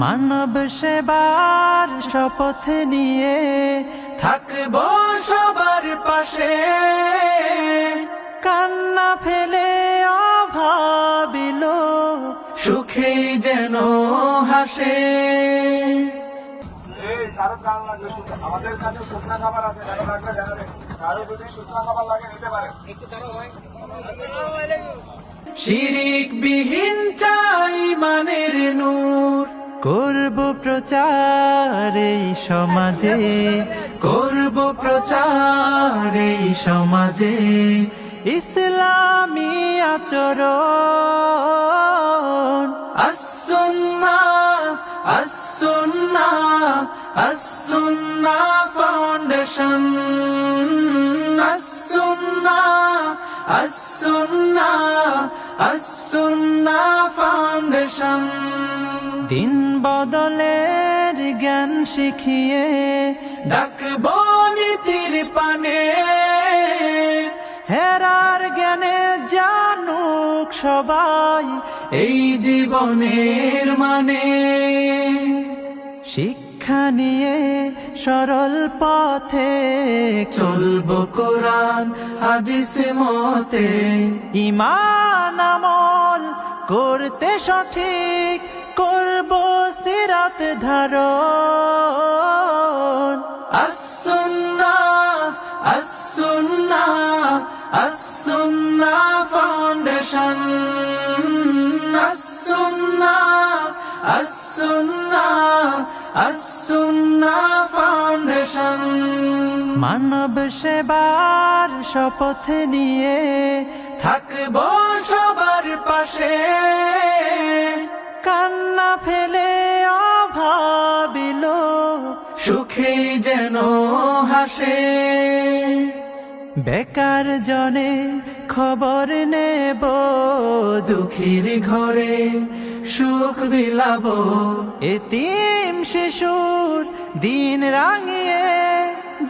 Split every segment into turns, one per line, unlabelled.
মানব সেবার শপথ নিয়ে থাকবো সবার পাশে, কান্না ফেলে অভাবিল সুখে যেন হাসে।
কারো প্রাণ লাগবে, আমাদের কাছে শুকনা খাবার আছে, লাগবে জানাবেন। কারো যদি শুকনা খাবার লাগে নিতে পারেন।
শিরিক বিহীন চাই মানের নূর, করব প্রচার এই সমাজে, করব প্রচার এই সমাজে। ইসলামী আচরণ as-sunnah, as-sunnah, as-sunnah foundation, as-sunnah, as-sunnah, as-sunnah foundation. দিন বদলের জ্ঞান শিখিয়ে ডাকবো নীতির পানে, হেরার জ্ঞানে জানুক সবাই এই জীবনের মানে। শিক্ষা নিয়ে সরল পথে চলবো কোরআন হাদিস মতে, ঈমান আমল করতে সঠিক করব সিরাত ধারণ। as-sunnah, as-sunnah, as-sunnah foundation, as-sunnah, as-sunnah, as-sunnah foundation. মানব সেবার শপথ নিয়ে থাকবো সবার পাশে, কান্না ফেলে অভাবিল সুখে যেন হাসে। বেকার জনে খবর নেব, দুঃখীর ঘরে সুখ বিলাবো, এতিম শিশুর দিন রাঙিয়ে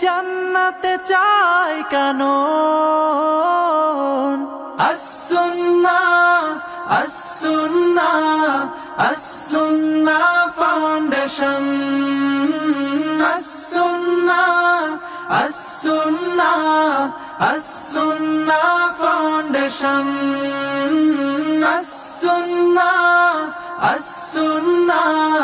জান্নাতে চাই কানন। as-sunnah, as-sunnah, as-sunnah foundation, as-sunnah, as-sunnah, as-sunnah foundation, as-sunnah, as-sunnah,